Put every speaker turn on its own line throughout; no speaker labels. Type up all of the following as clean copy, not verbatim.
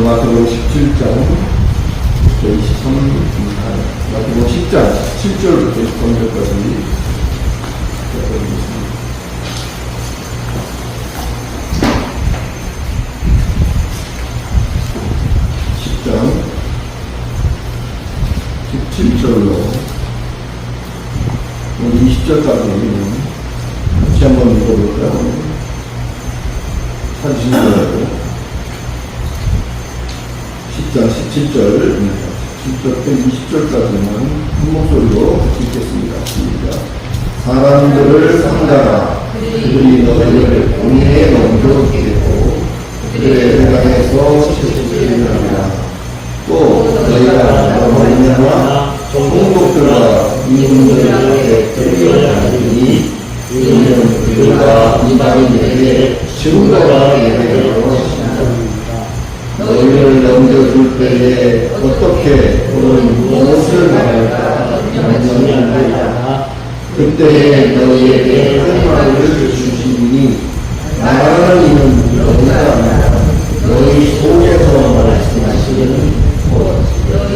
마태복음 17장 23, 마태복음 10장 17절부터 23절까지 읽어드리겠습니다. 10장 17절로 20절까지 같이 한번 읽어볼까요? 찾으시는 거라고 10장 17절 17절부터 20절까지만 한 목소리로 같이 읽겠습니다. 시작. 사람들을 상가라. 그들이 너희를 공회에 넘겨주겠고 그들의 회당에서 채찍질하리라. 또 너희가 너희와 종족들과 이분들 앞에 들려가리니 이는 그들과 이방인에게 증거가 되리라. 너희를 넘겨줄 때에 어떻게 너는 무엇을 말할까 염려하리라. 그때에 너희에게 할 말을 주시니 말하는 이는 너희가 아니라 너희 속에서 말씀하시는 너희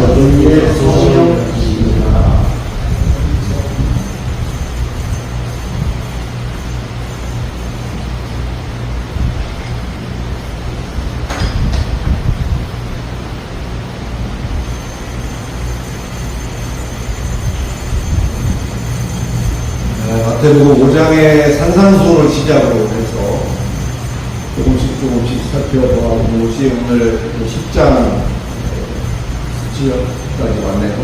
어둠의 성령이시니라. 마태복음 5장의 산상수훈을 시작으로 해서 조금씩 살펴보는 것이 오늘 10장 수치까지 왔네요.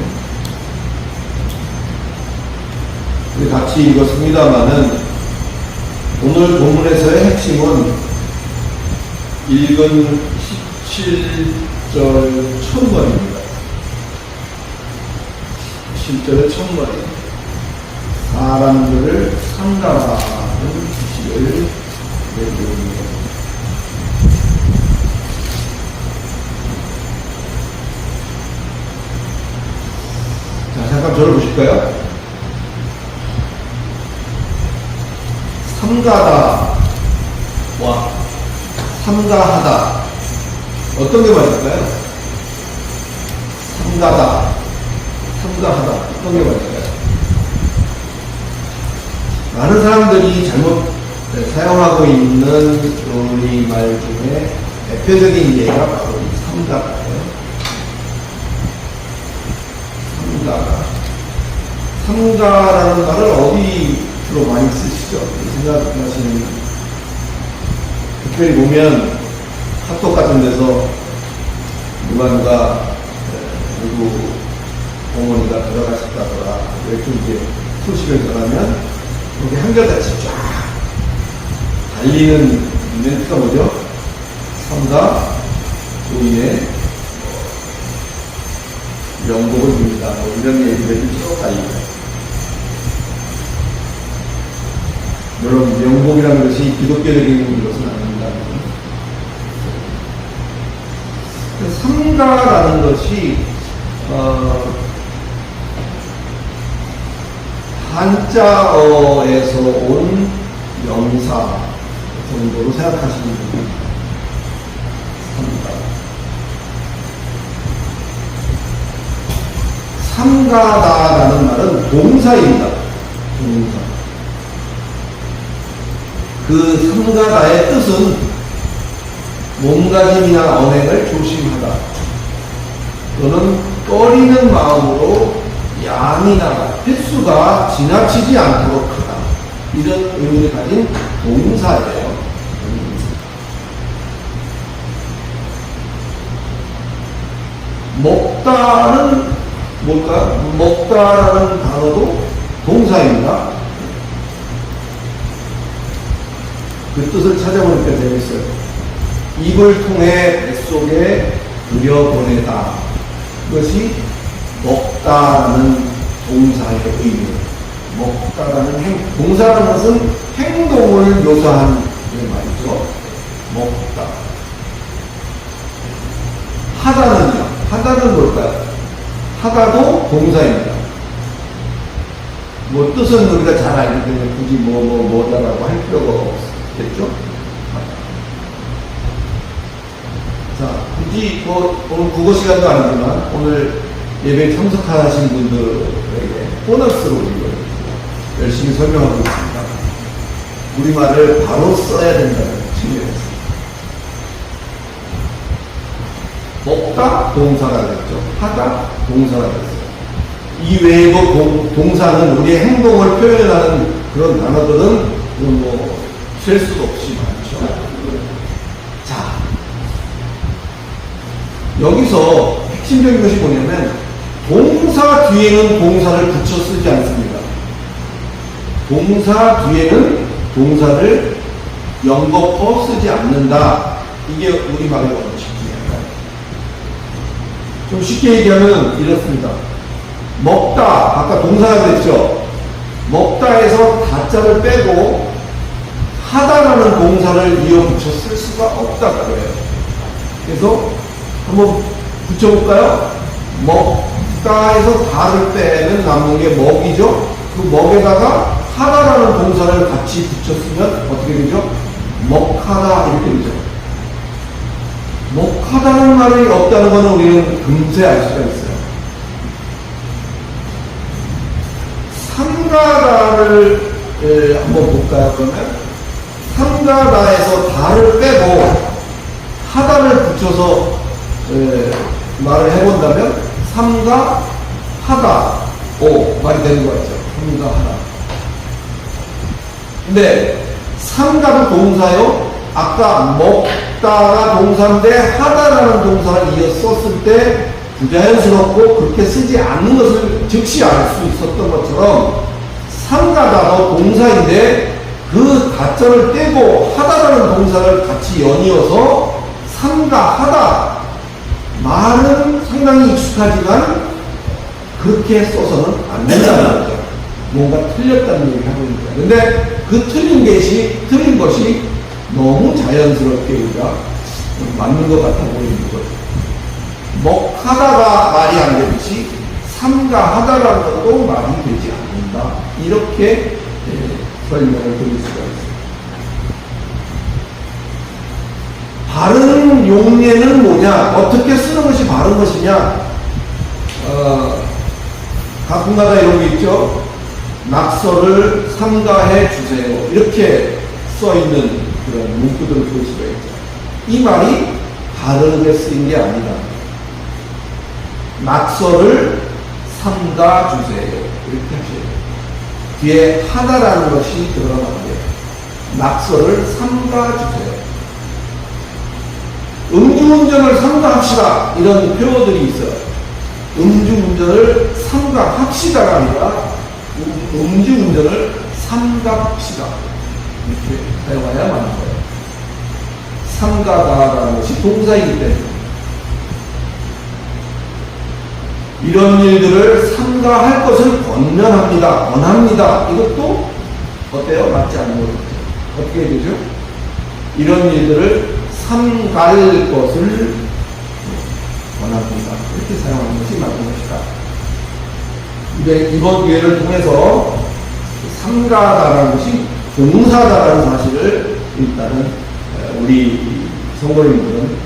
우리 같이 읽었습니다마는 오늘 본문에서의 핵심은 읽은 17절 첫머리입니다. 17절의 첫머리. 사람들을 상가하는 지시를 내립니다. 자, 잠깐 저를 보실까요? 삼가다와 삼가하다 어떤 게 맞을까요? 삼가다, 삼가하다 어떤 게 맞을까요? 많은 사람들이 잘못 사용하고 있는 우리 말 중에 대표적인 예가 바로 이 삼가다예요. 삼가다. 삼가라는 말을 어디로 많이 쓰시죠? 생각하시는, 특별히 보면 카톡 같은 데서 누가 누구 어머니가 들어가셨다더라 이렇게 이제 소식을 전하면 이렇게 한결같이 쫙 달리는 멘트가 뭐죠? 삼가 부인의 명복을 빕니다. 뭐 이런 얘기들이 쭉 달립니다. 물론 명복이라는 것이 기독교적인 것은 아닙니다. 삼가라는 것이 한자어에서 온 명사 정도로 생각하시면 됩니다. 삼가다라는 말은 동사입니다. 동사. 그 삼가다의 뜻은 몸가짐이나 언행을 조심하다 또는 꺼리는 마음으로 양이나 횟수가 지나치지 않도록 하다. 이런 의미를 가진 동사예요. 먹다는 뭘까? 먹다라는 단어도 동사입니다. 그 뜻을 찾아보니까 재밌어요. 입을 통해 뱃속에 들여보내다. 그것이 먹다라는 동사의 의미예요. 먹다라는 동사라는 것은 행동을 묘사하는 말이죠. 먹다. 하다는요. 하다는 뭘까요? 하다도 동사입니다. 뭐 뜻은 우리가 잘 알기 때문에 굳이 뭐다라고 할 필요가 없겠죠? 자, 굳이 오늘 국어 시간도 아니지만 오늘 예배에 참석하신 분들에게 보너스로 이걸 열심히 설명하고 있습니다. 우리말을 바로 써야 된다는 측면에서. 먹다 동사가 됐죠. 하다 동사가 됐어요. 이 외에도 동사는 우리의 행동을 표현하는 그런 단어들은 뭐 셀 수도 없이 많죠. 자, 여기서 핵심적인 것이 뭐냐면 동사 뒤에는 동사를 붙여 쓰지 않습니다. 동사 뒤에는 동사를 연거푸어 쓰지 않는다. 이게 우리말의 원칙 중에 하나예요. 좀 쉽게 얘기하면 이렇습니다. 먹다, 아까 동사가 됐죠. 먹다에서 다자를 빼고 하다라는 동사를 이어 붙여 쓸 수가 없다 그래요. 그래서 한번 붙여볼까요? 먹다에서 다를 빼면 남는 게 먹이죠. 그 먹에다가 하다라는 동사를 같이 붙였으면 어떻게 되죠? 먹하다 이렇게 되죠. 먹하다는 말이 없다는 것은 우리는 금세 알 수가 있어요. 삼가다를 한번 볼까요? 그러면 삼가다에서 다를 빼고 하다를 붙여서 말을 해본다면 삼가 하다 오 말이 되는 거 같죠. 삼가 하다. 근데 삼가도 동사요. 아까 먹다가 동사인데 하다라는 동사를 이어 썼을 때 부자연스럽고 그렇게 쓰지 않는 것을 즉시 알 수 있었던 것처럼 삼가다도 동사인데 그 가짜를 떼고 하다라는 동사를 같이 연이어서 삼가하다. 말은 상당히 익숙하지만 그렇게 써서는 안 된다는 거죠. 뭔가 틀렸다는 얘기를 하고 있는 거예요. 근데 그 틀린 것이 너무 자연스럽게 우리가 맞는 것 같아 보이는 거죠. 먹하다가 말이 안 되듯이 삼가하다라는 것도 말이 되지 않는다. 이렇게 설명을 드릴 수가 있습니다. 바른 용례는 뭐냐? 어떻게 쓰는 것이 바른 것이냐? 가끔가다 이런 게 있죠. 낙서를 삼가해 주세요. 이렇게 써 있는 그런 문구들을 볼 수가 있죠. 이 말이 바르게 쓰인 게 아니다. 낙서를 삼가 주세요. 이렇게 하셔야 돼요. 뒤에 하다라는 것이 들어가면 안 돼요. 낙서를 삼가 주세요. 음주운전을 삼가합시다. 이런 표어들이 있어요. 음주운전을 삼가합시다가 아니라 음주운전을 삼가합시다. 이렇게 사용해야 맞는 거예요. 삼가다라는 것이 동사이기 때문에 이런 일들을 삼가할 것을 권합니다. 이것도 어때요? 맞지 않는 거죠. 어떻게 되죠? 이런 일들을 삼갈 것을 권합니다. 이렇게 사용하는 것이 맞는 것이다. 근데 이번 기회를 통해서 삼가다라는 것이 동사다라는 사실을 일단은 우리 성도님들은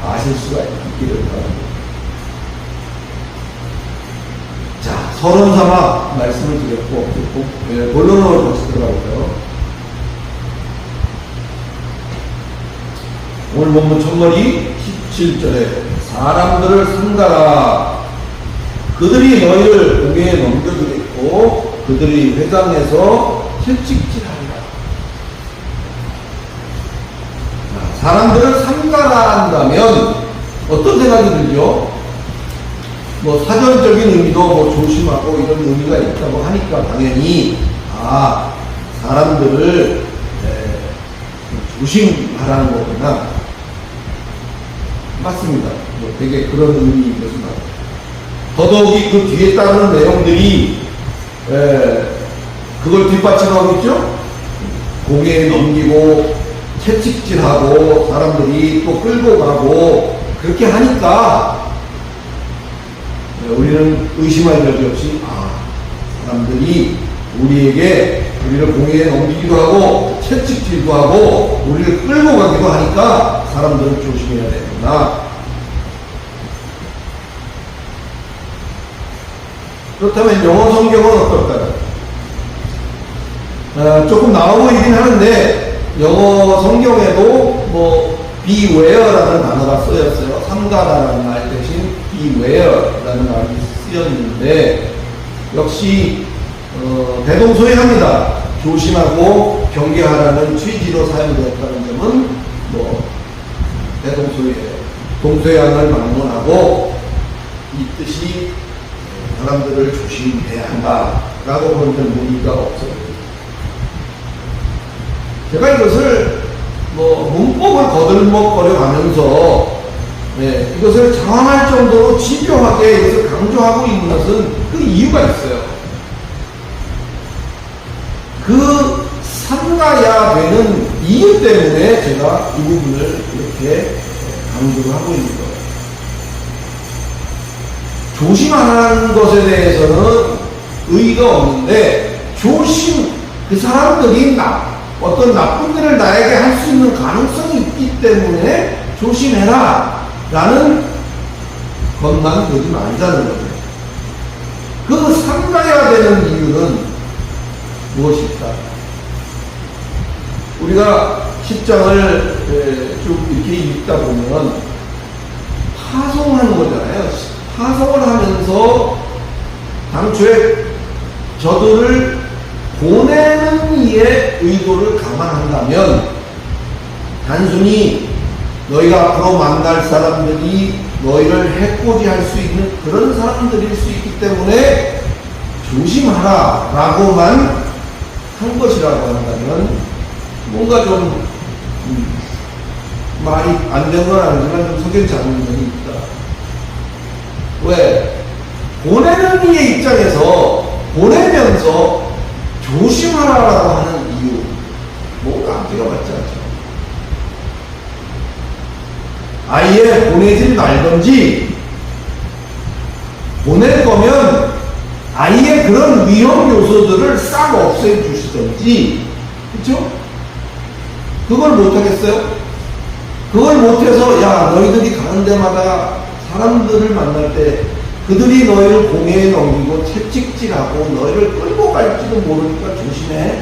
아실 수가 있기를 바랍니다. 자, 서론 삼아 말씀을 드렸고, 본론으로 다시 들어가볼까요? 오늘 본문 첫머리 17절에 사람들을 삼가라. 그들이 너희를 공회에 넘겨주겠고 그들이 회당에서 채찍질하리라. 사람들을 삼가라 한다면 어떤 생각이 들죠? 뭐 사전적인 의미도 뭐 조심하고 이런 의미가 있다고 하니까 당연히 사람들을 조심하라는 거구나. 맞습니다. 뭐 되게 그런 의미인 것은 맞아요. 더더욱이 그 뒤에 따르는 내용들이 그걸 뒷받침하고 있죠. 공회에 넘기고 채찍질하고 사람들이 또 끌고 가고 그렇게 하니까 우리는 의심할 여지 없이 사람들이 우리를 공회에 넘기기도 하고 채찍질도 하고 우리를 끌고 가기도 하니까 사람들은 조심해야 되는구나. 그렇다면 영어 성경은 어떨까요? 조금 나와 보이긴 하는데 영어 성경에도 뭐 beware라는 단어가 쓰였어요. 삼가라는 말 대신 beware라는 말이 쓰였는데 역시 대동소이합니다. 조심하고 경계하라는 취지로 사용되었다는 점은 뭐 대동소이예요. 동서양을 막론하고 이 뜻이 사람들을 조심해야 한다라고 보는 점 무리가 없어요. 제가 이것을 뭐 문법을 거들먹거려 가면서 이것을 장황할 정도로 집요하게 이것을 강조하고 있는 것은 그 이유가 있어요. 그 삼가야 되는 이유 때문에 제가 이 부분을 이렇게 강조를 하고 있는 거예요. 조심하는 것에 대해서는 의의가 없는데 그 사람들이 어떤 나쁜 일을 나에게 할 수 있는 가능성이 있기 때문에 조심해라 라는 것만 그러지 말자는 거죠. 그 삼가야 되는 이유는 무엇일까? 우리가 10장을 쭉 이렇게 읽다 보면 파송하는 거잖아요. 파송을 하면서 당초에 저들을 보내는 이의 의도를 감안한다면 단순히 너희가 앞으로 만날 사람들이 너희를 해코지 할 수 있는 그런 사람들일 수 있기 때문에 조심하라 라고만 한 것이라고 한다면 뭔가 좀 말이 안 된 건 아니지만 좀 석연치 않은 면이 있다. 왜? 보내는 이의 입장에서 보내면서 조심하라라고 하는 이유, 뭔가 앞뒤가 맞지 않죠. 아예 보내지 말던지, 보낼 거면 아예 그런 위험 요소들을 싹 없애 주시던지, 그쵸? 그걸 못하겠어요? 그걸 못해서, 야, 너희들이 가는 데마다 사람들을 만날 때 그들이 너희를 공회에 넘기고 채찍질하고 너희를 끌고 갈지도 모르니까 조심해.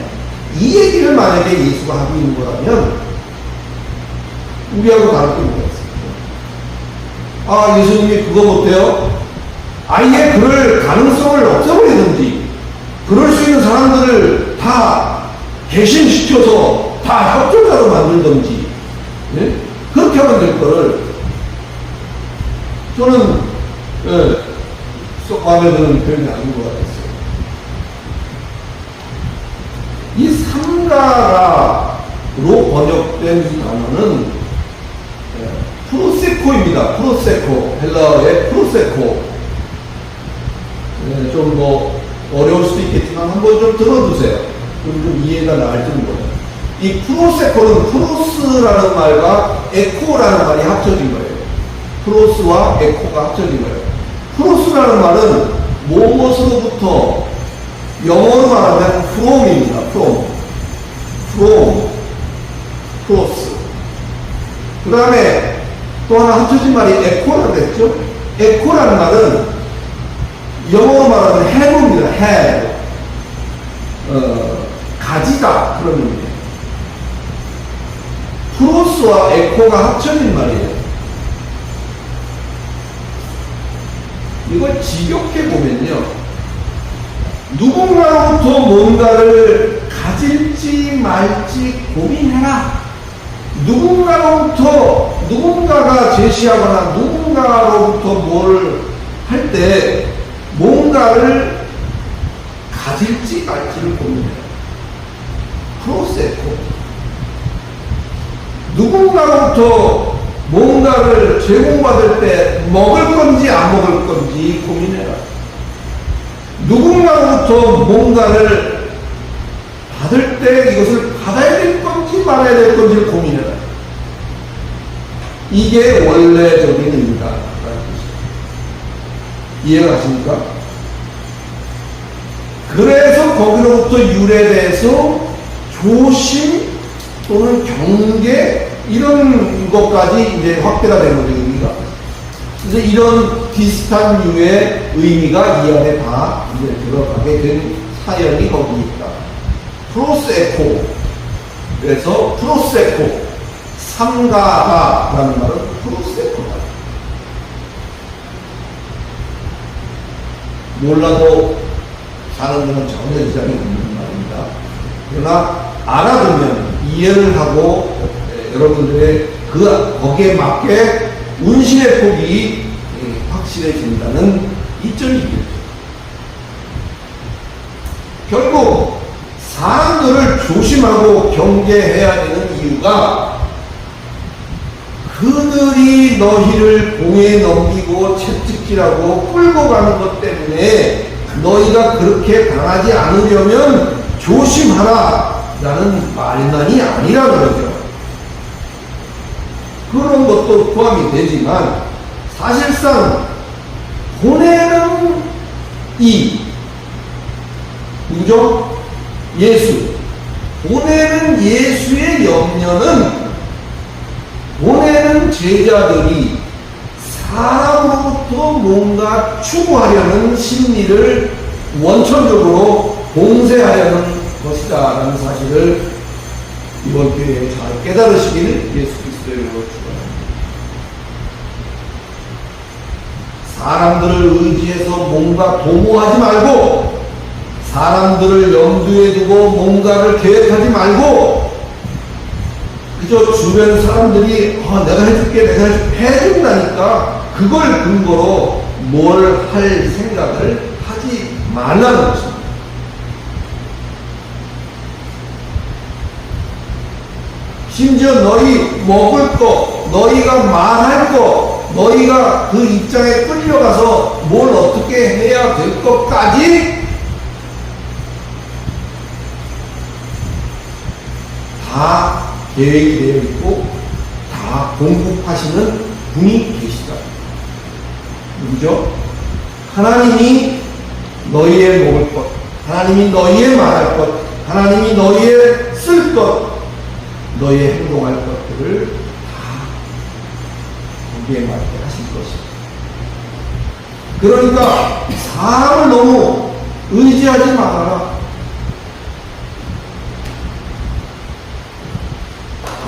이 얘기를 만약에 예수가 하고 있는 거라면 우리하고 다를 게 뭐가 있습니까? 아, 예수님이 그거 못해요? 아예 그럴 가능성을 없애버리든지 그럴 수 있는 사람들을 다 개신시켜서 다 협조자로 만들든지 그렇게 하면 될 거를 저는 썩 마음에 드는 표현이 아닌 것 같았어요. 이 삼가라로 번역된 이 단어는 프로세코입니다. 프로세코, 헬라어의 프로세코. 좀 뭐 어려울 수도 있겠지만 한번 좀 들어주세요. 그럼 좀 이해가 나을지는 몰라요. 이 프로세코는 프로스라는 말과 에코라는 말이 합쳐진 거예요. 프로스와 에코가 합쳐진 거예요. 프로스라는 말은 무엇으로부터, 영어로 말하면 from입니다. from, 프로스. 그 다음에 또 하나 합쳐진 말이 에코라고 했죠. 에코라는 말은 영어로 말하면 have입니다. have. 가지다. 그런 의미예요. 프로스와 에코가 합쳐진 말이에요. 이걸 지겹게 보면요, 누군가로부터 뭔가를 가질지 말지 고민해라. 누군가가 제시하거나 누군가로부터 뭘 할 때 뭔가를 가질지 말지를 고민해라. 프로세코. 누군가로부터 뭔가를 제공받을 때 먹을 건지 안 먹을 건지 고민해라. 누군가로부터 뭔가를 받을 때 이것을 받아야 될 건지 말아야 될 건지를 고민해라. 이게 원래적인 의미다. 이해가 가십니까? 그래서 거기로부터 유래돼서 조심 또는 경계 이런 것까지 이제 확대가 되는 거죠, 의미가. 그래서 이런 비슷한 류의 의미가 이 안에 다 이제 들어가게 된 사연이 거기 있다. 프로세코. 그래서 프로세코. 삼가다라는 말은 프로세코다. 몰라도 사는 데는 전혀 이상이 없는 말입니다. 그러나 알아두면 이해를 하고 여러분들의 거기에 맞게 운신의 폭이 확실해진다는 이점이겠죠. 결국 사람들을 조심하고 경계해야 되는 이유가 그들이 너희를 공에 넘기고 채찍질하고 끌고 가는 것 때문에 너희가 그렇게 당하지 않으려면 조심하라 라는 말만이 아니라 그러죠. 그런 것도 포함이 되지만 사실상 보내는 누구죠? 예수. 보내는 예수의 염려는 보내는 제자들이 사람으로부터 뭔가 추구하려는 심리를 원천적으로 봉쇄하려는 것이다 라는 사실을 이번 기회에 잘 깨달으시길 예수 그리스도의 이름으로 축원합니다. 사람들을 의지해서 뭔가 도모하지 말고 사람들을 염두에 두고 뭔가를 계획하지 말고 그저 주변 사람들이 내가 해줄게 해준다니까 그걸 근거로 뭘 할 생각을 하지 말라는 것입니다. 심지어 너희 먹을 거, 너희가 말할 거, 너희가 그 입장에 끌려가서 뭘 어떻게 해야 될 것까지 다 계획이 되어 있고 다 공급하시는 분이 계시다. 누구죠? 하나님이 너희의 먹을 것, 하나님이 너희의 말할 것, 하나님이 너희의 쓸 것, 너희의 행동할 것들을 다 거기에 맞게 하실 것이다. 그러니까 사람을 너무 의지하지 말아라.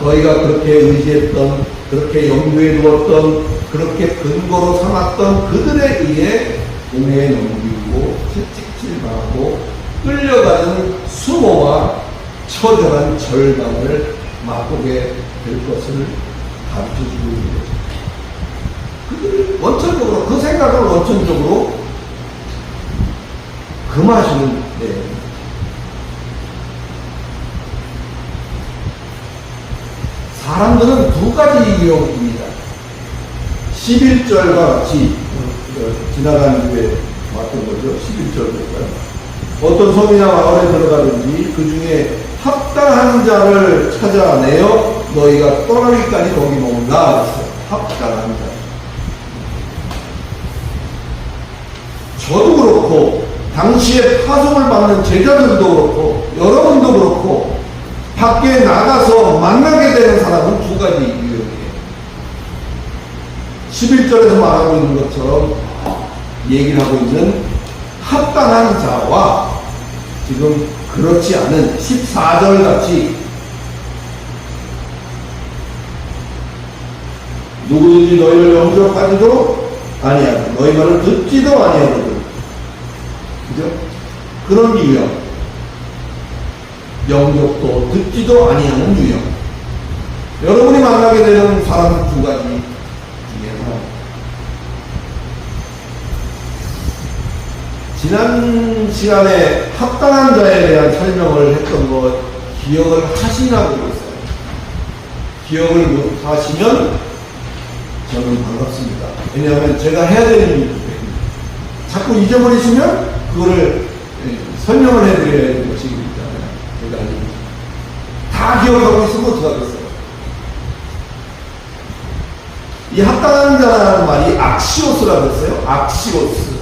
너희가 그렇게 의지했던, 그렇게 염두에 두었던, 그렇게 근거로 삼았던 그들에 의해 공회에 넘기고 채찍질당하고 끌려가는 수모와 처절한 절망을 맛보게 될 것을 가르쳐주고 있는 거죠. 그들을 원천적으로, 그 생각을 원천적으로 금하시는 내용입니다. 사람들은 두 가지 유형입니다. 11절과 같이 지나간 주에 왔던 거죠. 11절 볼까요? 어떤 섬이나 마을에 들어가든지 그 중에 합당한 자를 찾아내어 너희가 떠나기까지 거기 머물라 했어요. 합당한 자. 저도 그렇고 당시에 파송을 받는 제자들도 그렇고 여러분도 그렇고 밖에 나가서 만나게 되는 사람은 두 가지 유형이에요. 11절에서 말하고 있는 것처럼 얘기를 하고 있는 합당한 자와 지금 그렇지 않은 14절 같이 누구든지 너희를 영접하지도 아니하고 너희 말을 듣지도 아니하거든. 그죠? 그런 유형. 영접도 듣지도 아니하는 유형. 여러분이 만나게 되는 사람은 두 가지 중에 하나. 지난 시간에 합당한 자에 대한 설명을 했던 것 기억을 하시냐고 그랬어요. 기억을 못 하시면 저는 반갑습니다. 왜냐하면 제가 해야 되는 일이기 때문에. 자꾸 잊어버리시면 그거를 설명을 해드려야 되는 것이기 때문에 제가 다 기억하고 있으면 어떡하겠어요. 이 합당한 자라는 말이 악시오스라고 했어요. 악시오스.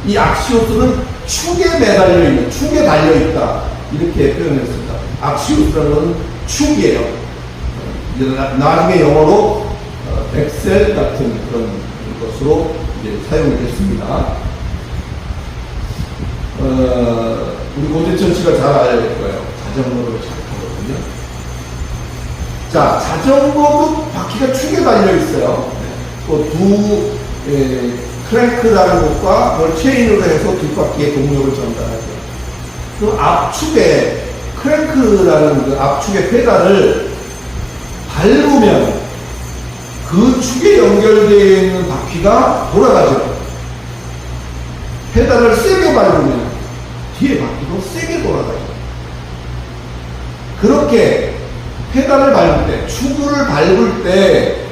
이 악시오스는 축에 매달려 있는, 축에 달려 있다. 이렇게 표현했습니다. 악시오스라는 축이에요. 나중에 영어로 엑셀 같은 그런 것으로 이제 사용이 됐습니다. 우리 고재천 씨가 잘 알 거예요. 자전거를 잘 타거든요. 자, 자전거도 바퀴가 축에 달려 있어요. 또 크랭크라는 것과 그걸 체인으로 해서 뒷바퀴에 동력을 전달하죠. 그 앞축에, 크랭크라는 그 앞축의 페달을 밟으면 그 축에 연결되어 있는 바퀴가 돌아가죠. 페달을 세게 밟으면 뒤에 바퀴도 세게 돌아가죠. 그렇게 페달을 밟을 때, 축을 밟을 때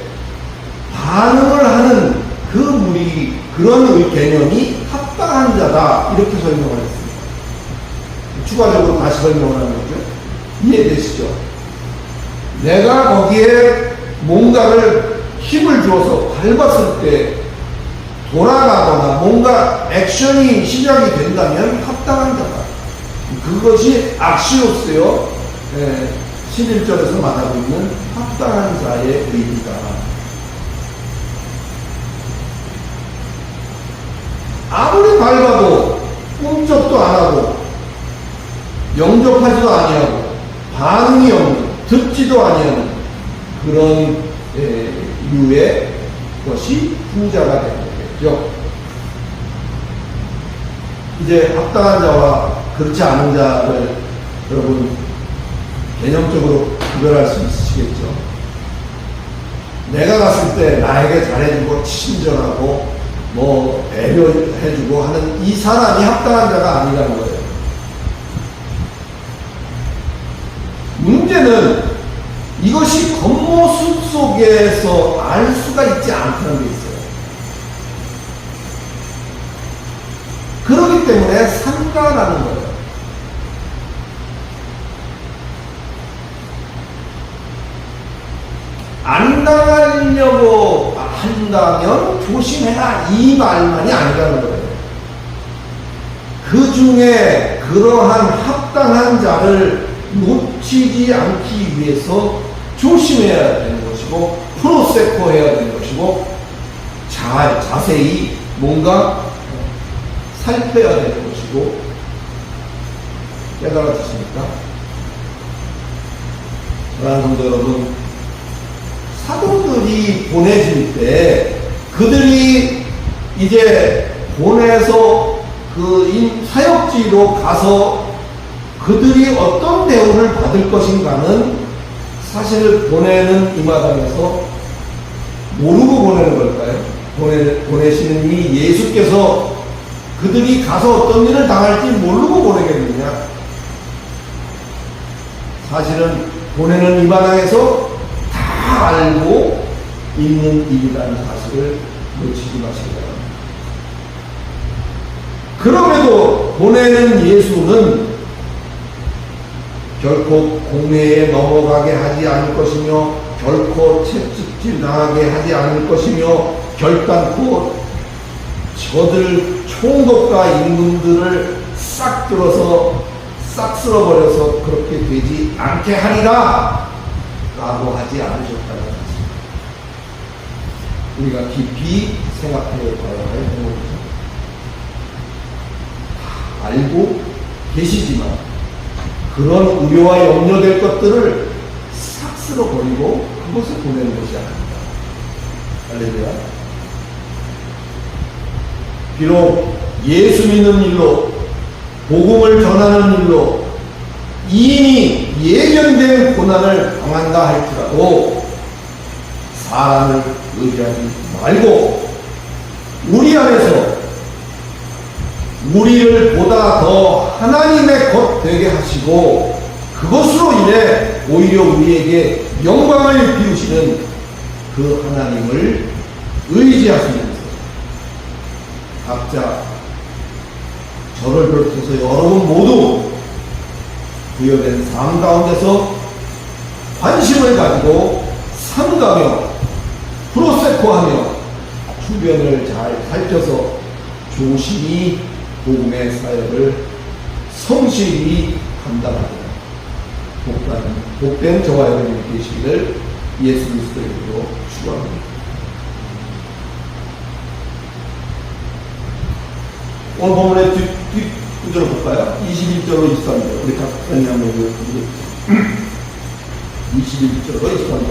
반응을 하는 그 무리, 그런 개념이 합당한 자다, 이렇게 설명을 했습니다. 추가적으로 다시 설명을 하는 거죠. 이해되시죠? 내가 거기에 뭔가를 힘을 주어서 밟았을 때 돌아가거나 뭔가 액션이 시작이 된다면 합당한 자다. 그것이 악시오스요. 11절에서 말하고 있는 합당한 자의 의미다. 아무리 밟아도 꿈쩍도 안 하고 영접하지도 아니하고 반응이 없는, 듣지도 아니하는 그런 유의 것이 부자가 되는 거겠죠. 이제 합당한 자와 그렇지 않은 자를 여러분 개념적으로 구별할 수 있으시겠죠. 내가 갔을 때 나에게 잘해주고 친절하고 뭐 배려해주고 하는 이 사람이 합당한 자가 아니라는 거예요. 문제는 이것이 겉모습 속에서 알 수가 있지 않다는 게 있어요. 그렇기 때문에 삼가라는 거예요. 안 당하려고 한다면 조심해라, 이 말만이 아니라는 거예요. 그 중에 그러한 합당한 자를 놓치지 않기 위해서 조심해야 되는 것이고, 프로세코 해야 되는 것이고, 자세히 뭔가 살펴야 되는 것이고, 깨달아지십니까? 사랑하는 성도 여러분, 사도들이 보내질 때 그들이 이제 보내서 그 사역지로 가서 그들이 어떤 대우를 받을 것인가는 사실 보내는 이 마당에서 모르고 보내는 걸까요? 보내시는 이 예수께서 그들이 가서 어떤 일을 당할지 모르고 보내겠느냐? 사실은 보내는 이 마당에서 다 알고 있는 일이라는 사실을 놓치지 마시기 바랍니다. 그럼에도 보내는 예수는 결코 공회에 넘어가게 하지 않을 것이며, 결코 채찍질 당하게 하지 않을 것이며, 결단코 저들 총독과 임금들을 싹 들어서 싹 쓸어버려서 그렇게 되지 않게 하리라 라고 하지 않으셨다는 것입니다. 우리가 깊이 생각해 봐야 할 부분이죠. 다 알고 계시지만 그런 우려와 염려될 것들을 싹 쓸어버리고 그것을 보내는 것이 아닙니다. 할렐루야. 비록 예수 믿는 일로, 복음을 전하는 일로 이미 예견된 고난을 당한다 할지라도 사람을 의지하지 말고 우리 안에서 우리를 보다 더 하나님의 것 되게 하시고, 그것으로 인해 오히려 우리에게 영광을 비우시는 그 하나님을 의지하시면서 각자 저를 비롯해서 여러분 모두 부여된 삶 가운데서 관심을 가지고 삼가며 프로세코하며 주변을 잘 살펴서 조심히 복음의 사역을 성실히 감당하고 복된 저와 여러분이 되시기를 예수 그리스도의 이름으로 축원합니다. 오늘 본문의 뒷 구절을 볼까요? 21절로 23절. 우리 각선이 한번 보여주세요. 21절로 23절.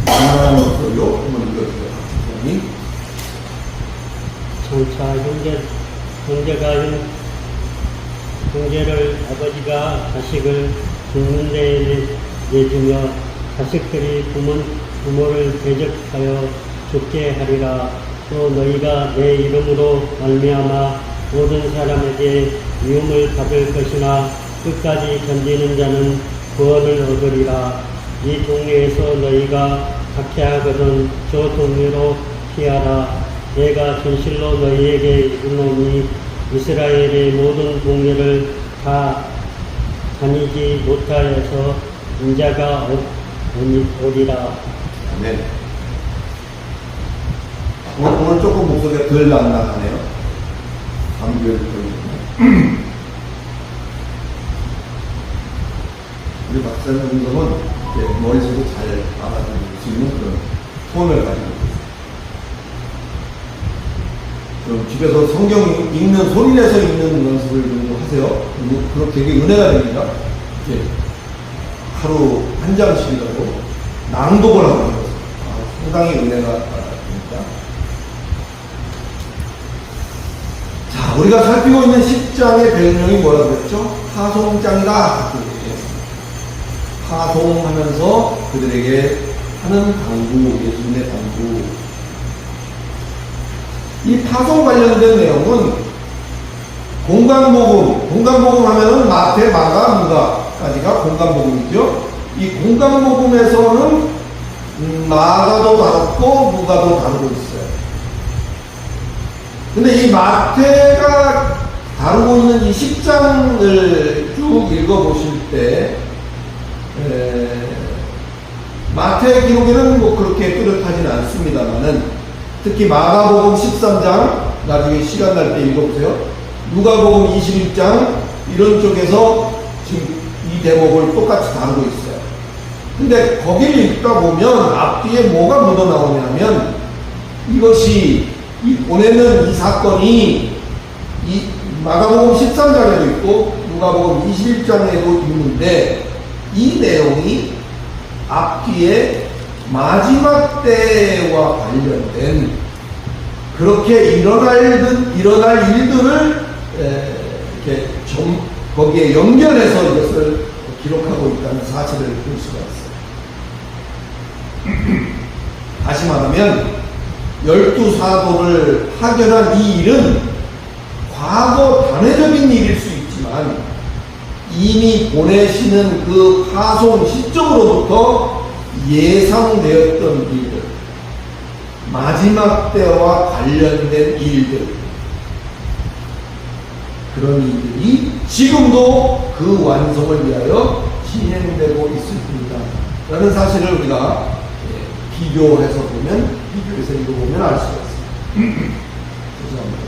하나님 목소리로 한번 읽어주세요. 각선이.
장차 형제를 아버지가 자식을 죽는 데에 내주며 자식들이 부모를 대적하여 죽게 하리라. 또 너희가 내 이름으로 말미암아 모든 사람에게 미움을 받을 것이나 끝까지 견디는 자는 구원을 얻으리라. 이 동네에서 너희가 박해하거든 저 동네로 피하라. 내가 진실로 너희에게 이르노니 이스라엘의 모든 동네를 다 다니지 못하여서 인자가 오리라.
아멘. 오늘 조금 목소리가 덜 낭낭하네요. 감기를 보이고. 우리 박사님 정도는 머릿속에 잘 알아들을 수 있는 그런 톤을 가지고 있습니다. 그럼 집에서 성경 읽는, 소리 내서 읽는 연습을 좀 하세요. 그럼 되게 은혜가 됩니다. 예. 하루 한 장씩이라도 낭독을 하는 것은 상당히 은혜가 됩니다. 자, 우리가 살피고 있는 10장의 별명이 뭐라고 그랬죠? 파송장이다. 파송하면서 그들에게 하는 당부, 예수님의 당부. 이 파송 관련된 내용은 공간복음 하면은 마태, 마가, 누가까지가 공간복음이죠. 이 공간복음에서는 마가도 다뤘고 누가도 다루고 있어요. 근데 이 마태가 다루고 있는 이 10장을 쭉 읽어보실 때 마태의 기록에는 뭐 그렇게 뚜렷하지는 않습니다만은 특히 마가복음 13장, 나중에 시간 날 때 읽어보세요. 누가복음 21장, 이런 쪽에서 지금 이 대목을 똑같이 다루고 있어요. 근데 거기를 읽다 보면 앞뒤에 뭐가 묻어 나오냐면 이것이 보내는 이 사건이 이 마가복음 13장에도 있고 누가복음 21장에도 있는데 이 내용이 앞뒤에 마지막 때와 관련된 그렇게 일어날 일들을 이렇게 좀 거기에 연결해서 이것을 기록하고 있다는 사실을 볼 수가 있어요. 다시 말하면 12사도를 파견한 이 일은 과거 단회적인 일일 수 있지만 이미 보내시는 그 파송 시점으로부터 예상되었던 일들, 마지막 때와 관련된 일들, 그런 일들이 지금도 그 완성을 위하여 진행되고 있습니다. 라는 사실을 우리가 비교해서 읽어보면 알 수가 있습니다. 죄송합니다.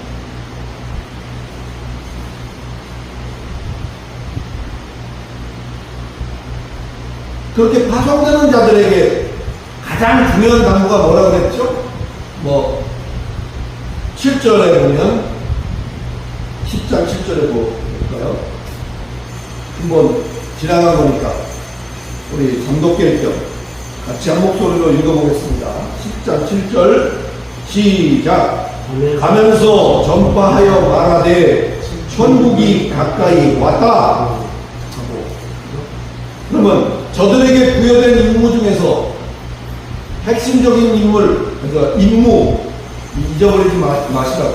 그렇게 파송되는 자들에게 가장 중요한 당부가 뭐라고 그랬죠? 7절에 보면 10장 7절에 볼까요? 한번 지나가 보니까 우리 잠독될 겸 같이 한 목소리로 읽어보겠습니다. 10장 7절 시작. 가면서 전파하여 말하되 천국이 가까이 왔다. 그러면 저들에게 부여된 임무 중에서 핵심적인 인물, 그러니까 임무 잊어버리지 마시라고.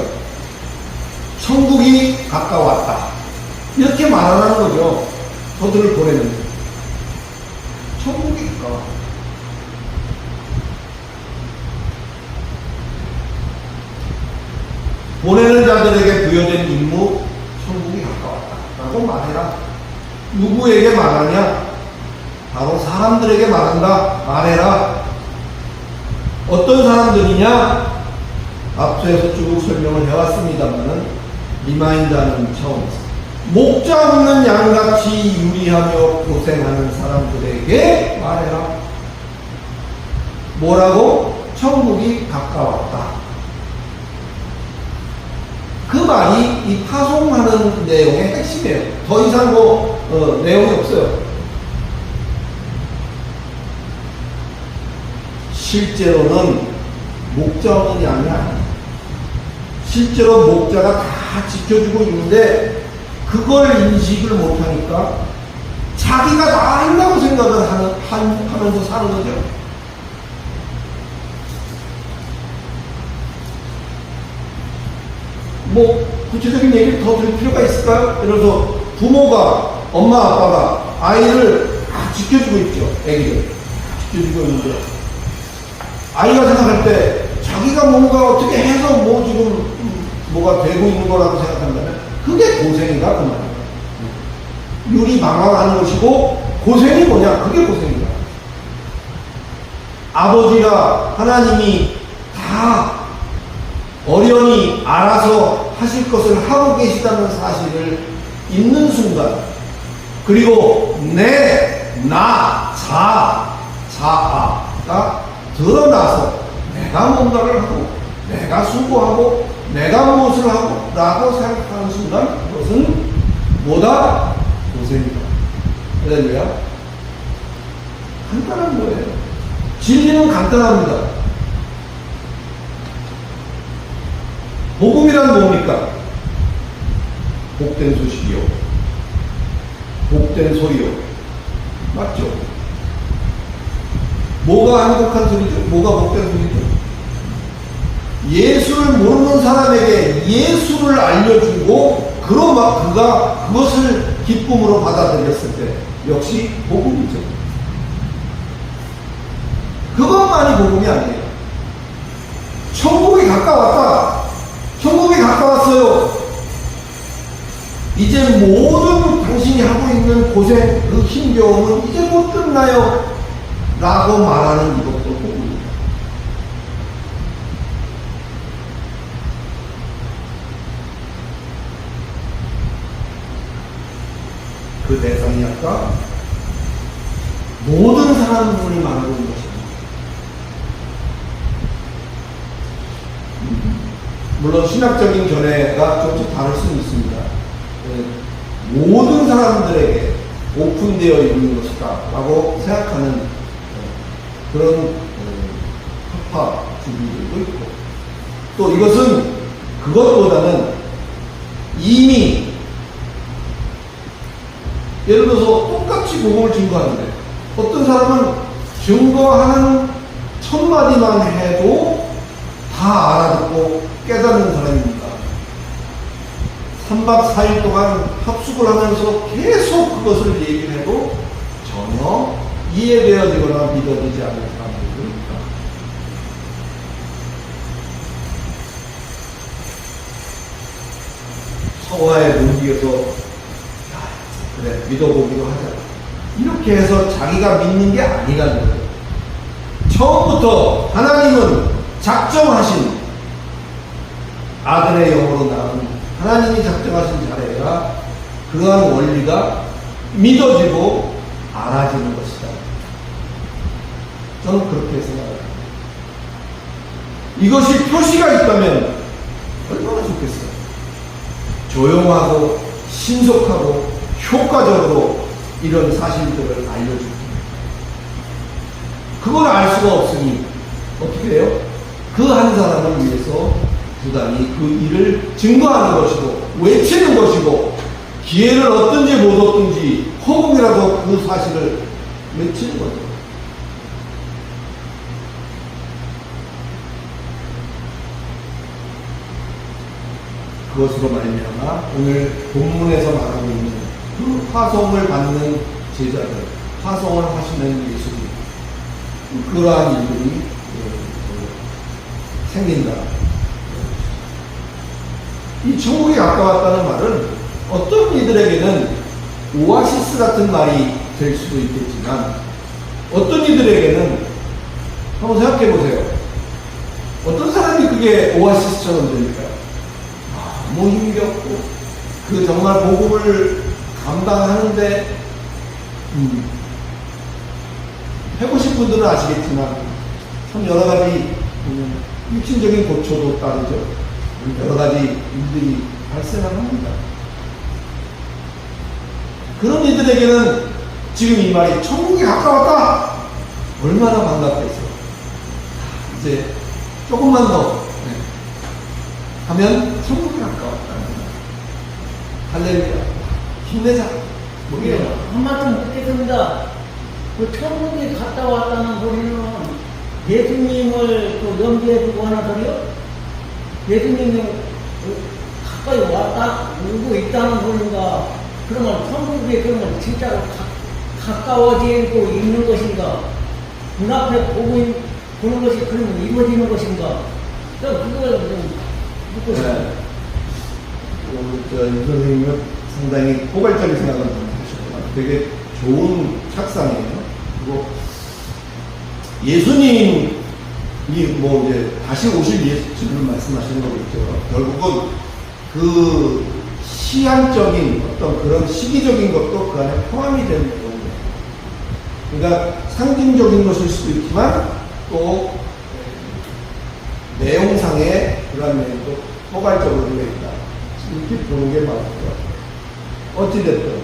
천국이 가까웠다. 이렇게 말하는 거죠. 저들을 보내는. 천국이 가까워. 보내는 자들에게 부여된 임무, 천국이 가까웠다. 라고 말해라. 누구에게 말하냐? 바로 사람들에게 말한다. 말해라. 어떤 사람들이냐? 앞서에서 쭉 설명을 해왔습니다만은 리마인드하는 차원에서 목자 없는 양같이 유리하며 고생하는 사람들에게 말해라. 뭐라고? 천국이 가까웠다. 그 말이 이 파송하는 내용의 핵심이에요. 더 이상 내용이 없어요. 실제로는 목자 없는 양이 아니에요. 실제로 목자가 다 지켜주고 있는데 그걸 인식을 못하니까 자기가 다 한다고 생각을 하면서 사는 거죠. 뭐 구체적인 얘기를 더 드릴 필요가 있을까요? 예를 들어서 부모가, 엄마 아빠가 아이를 다 지켜주고 있죠. 애기를 지켜주고 있는데 아이가 생각할 때 자기가 뭔가 어떻게 해서 뭐가 되고 있는 거라고 생각한다면 그게 고생이다 그 말이에요. 유리 방황하는 것이고 고생이 뭐냐? 그게 고생이다. 아버지가 하나님이 다 어련히 알아서 하실 것을 하고 계시다는 사실을 있는 순간, 그리고 자아가 드러나서 내가 뭔가를 하고 내가 수고하고 내가 무엇을 하고 라고 생각하는 순간 그것은 뭐다? 고생이다. 할렐루야. 간단한 거예요. 진리는 간단합니다. 복음이란 뭡니까? 복된 소식이요. 복된 소리요. 맞죠? 뭐가 행복한 소리죠? 뭐가 복된 소리죠? 예수를 모르는 사람에게 예수를 알려주고 그가 그것을 기쁨으로 받아들였을 때 역시 복음이죠. 그것만이 복음이 아니에요. 천국이 가까웠다. 천국이 가까웠어요. 이제 모든 당신이 하고 있는 고생, 그 힘겨움은 이제 못 끝나요. 라고 말하는 이것도 복음입니다. 그 대상이 아까 모든 사람들이 말하고 있는 것입니다. 물론 신학적인 견해가 조금씩 다를 수는 있습니다. 모든 사람들에게 오픈되어 있는 것이다 라고 생각하는 그런 학파주의들도 있고, 또 이것은 그것보다는 이미 예를 들어서 똑같이 복음을 증거하는데 어떤 사람은 증거하는 첫 마디만 해도 다 알아듣고 깨닫는 사람입니다. 3박 4일 동안 합숙을 하면서 계속 그것을 얘기를 해도 전혀 이해되어지거나 믿어지지 않는 사람들도 있다. 서화에 뭉개서 그래 믿어보기로 하자 이렇게 해서 자기가 믿는 게 아니라는 거예요. 처음부터 하나님은 작정하신 아들의 영으로 낳은 하나님이 작정하신 자래야 그러한 원리가 믿어지고 알아지는 것이다. 저는 그렇게 생각합니다. 이것이 표시가 있다면 얼마나 좋겠어요. 조용하고 신속하고 효과적으로 이런 사실들을 알려줍니다. 그걸 알 수가 없으니 어떻게 해요? 그 한 사람을 위해서 부단히 그 일을 증거하는 것이고 외치는 것이고 기회를 얻든지 못 얻든지 허공이라도 그 사실을 외치는 거죠. 그것으로 말미암아 오늘 본문에서 말하고 있는 그 화성을 받는 제자들, 화성을 하시는 예수님, 그러한 일들이 생긴다. 이 천국이 가까웠다는 말은 어떤 이들에게는 오아시스 같은 말이 될 수도 있겠지만 어떤 이들에게는 한번 생각해 보세요. 어떤 사람이 그게 오아시스처럼 됩니까? 너무 힘겹고 그 정말 복음을 감당하는데 해보신 분들은 아시겠지만 참 여러 가지 육신적인 고초도 따르죠. 여러 가지 일들이 발생을 합니다. 그런 이들에게는 지금 이 말이 천국이 가까웠다! 얼마나 반갑겠어. 이제 조금만 더 하면 천국이 가까웠다. 할렐루야. 힘내자.
이게 한마디로 묻겠습니다. 그 천국에 갔다 왔다는 소리는 예수님을 또 염두에 두고 하는 소리요? 예수님이 가까이 왔다, 오고 있다는 소리인가? 그러면 천국에 그러면 진짜로 가까워지고 있는 것인가? 눈앞에 보는 것이 그러면 이루어지는 것인가? 그걸 좀 묻고 싶어요.
이 선생님은 상당히 포괄적인 생각을 하셨구나. 되게 좋은 착상이에요. 그리고 예수님이 뭐 이제 다시 오실 예수님을 말씀하시는 거겠죠. 결국은 그 시한적인 어떤 그런 시기적인 것도 그 안에 포함이 되는 거예요. 그러니까 상징적인 것일 수도 있지만 또 내용상의 그런 내용도 포괄적으로 되어있다. 이렇게 보는 게 맞을 것 같아요. 어찌됐든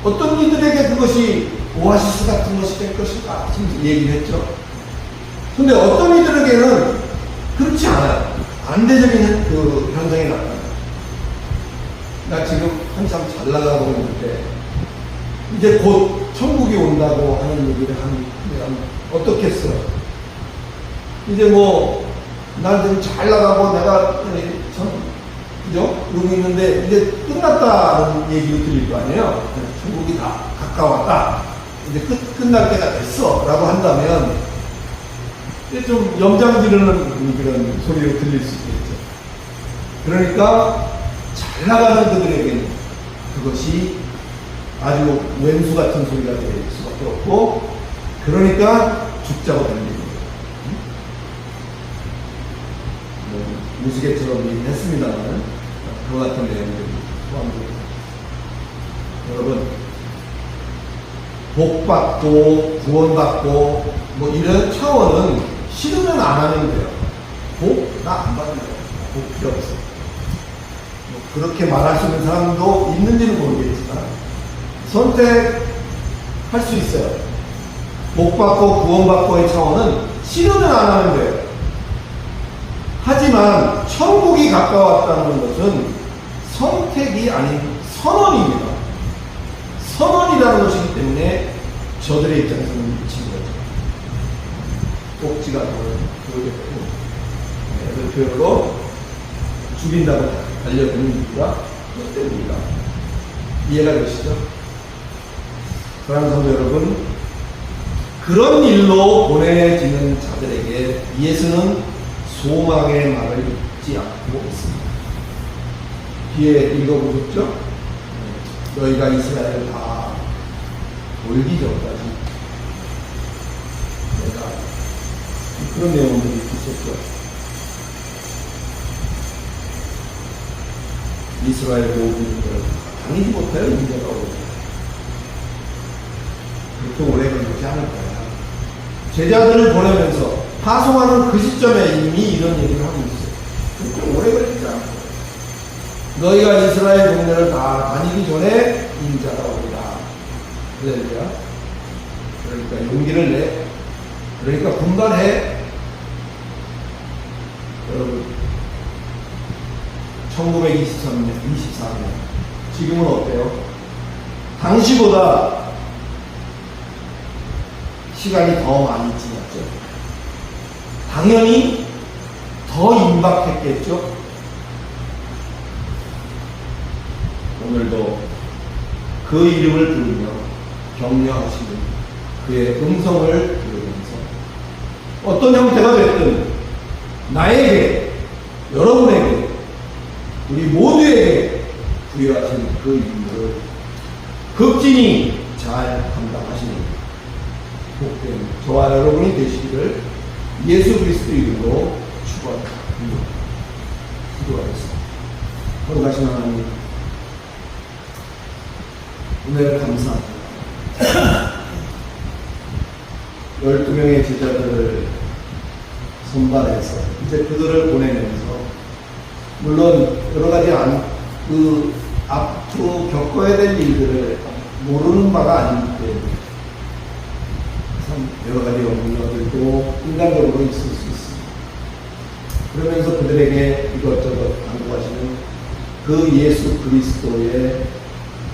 어떤 이들에게 그것이 오아시스 같은 것이 될 것인가 지금 얘기를 했죠. 근데 어떤 이들에게는 그렇지 않아요. 반대적인 그 현상이 나타나요. 나 지금 한참 잘 나가고 있는데 이제 곧 천국이 온다고 하는 얘기를 하면 어떻겠어? 이제 뭐 난 지금 잘 나가고 내가 그죠? 그러고 있는데 이제 끝났다는 얘기를 들릴 거 아니에요. 천국이 다 가까웠다. 이제 끝날 때가 됐어. 라고 한다면 이제 좀 염장 지르는 그런 소리로 들릴 수 있겠죠. 그러니까 잘 나가는 그들에게는 그것이 아주 왼수 같은 소리가 될 수밖에 없고, 그러니까 죽자고 달리는 거예요. 무지개처럼 얘기했습니다만 그와 같은 내용들이 포함됩니다. 여러분, 복받고 구원받고 뭐 이런 차원은 싫으면 안 하는 거예요. 복? 나 안 받는 거예요. 복 필요 없어. 뭐 그렇게 말할 수 있는 사람도 있는지는 모르겠지만 선택할 수 있어요. 복받고 구원받고의 차원은 싫으면 안 하는 거예요. 하지만 천국이 가까웠다는 것은 선택이 아닌 선언입니다. 선언이라는 것이기 때문에 저들의 입장에서는 미친 거죠. 꼭지가 보이겠고, 그 표현으로 죽인다고 달려드는 이유가 그 때문입니다. 이해가 되시죠? 사랑하는 성도 여러분, 그런 일로 보내지는 자들에게 예수는 소망의 말을 잊지 않고 있습니다. 뒤에 읽어보셨죠? 너희가 이스라엘을 다 돌기 전까지 내가 그런 내용들이 있었죠. 이스라엘 모든들 다니지 못해요. 인자가 오고 그렇게 오래 걸리지 않을 거야. 제자들을 보내면서 파송하는 그 시점에 이미 이런 얘기를 하고 있어요. 그렇게 오래 걸리지 않을 거야. 너희가 이스라엘 동네를 다 다니기 전에 인자가 오리라. 할렐루야. 그러니까 용기를 내. 그러니까 분발해. 여러분, 1923년, 24년. 지금은 어때요? 당시보다 시간이 더 많이 지났죠. 당연히 더 임박했겠죠. 오늘도 그 이름을 부르며 격려하시는 그의 음성을 들으면서 어떤 형태가 됐든 나에게, 여러분에게, 우리 모두에게 부여하신 그 임무를 극진히 잘 감당하시는 복된 저와 여러분이 되시기를 예수 그리스도 이름으로 축원합니다. 기도하겠습니다. 거룩하신 하나님, 은혜를 감사합니다. 12명의 제자들을 선발해서 이제 그들을 보내면서 물론 여러 가지 그 앞으로 겪어야 될 일들을 모르는 바가 아니기 때문에 참 여러 가지 어려움들도 인간적으로 있을 수 있습니다. 그러면서 그들에게 이것저것 강구하시는 그 예수 그리스도의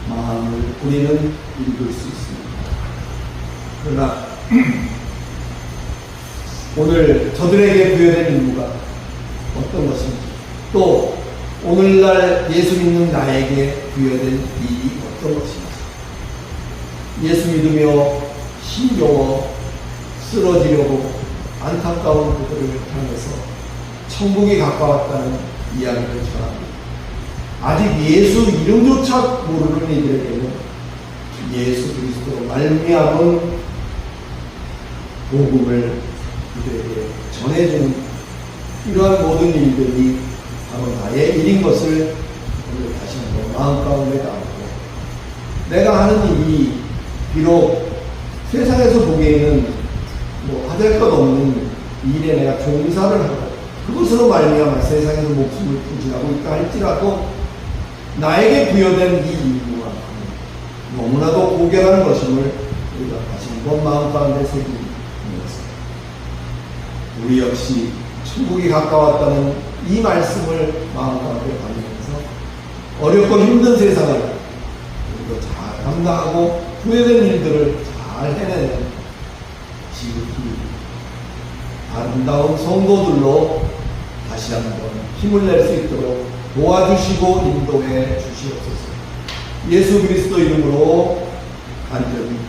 마음을 우리는 읽을 수 있습니다. 그러나 오늘 저들에게 부여된 임무가 어떤 것인지, 또 오늘날 예수 믿는 나에게 부여된 일이 어떤 것인지, 예수 믿으며 힘겨워 쓰러지려고 안타까운 그들을 향해서 천국이 가까웠다는 이야기를 전합니다. 아직 예수 이름조차 모르는 이들에게는 예수 그리스도로 말미암은 복음을 그들에게 전해주는 이러한 모든 일들이 바로 나의 일인 것을 오늘 다시 한번 마음 가운데 담고, 내가 하는 일이 비록 세상에서 보기에는 뭐 하될 것 없는 일에 내가 종사를 하고 그것으로 말미암아 세상에서 목숨을 부지하고 있다 할지라도 나에게 부여된 이 임무가 너무나도 고결한 것임을 우리가 다시 한번 마음 가운데 새기면서 우리 역시 천국이 가까웠다는 이 말씀을 마음 가운데 담으면서 어렵고 힘든 세상을 우리가 잘 감당하고 후회된 일들을 잘 해내는 지극히 아름다운 성도들로 다시 한번 힘을 낼 수 있도록 도와주시고 인도해 주시옵소서. 예수 그리스도 이름으로 간절히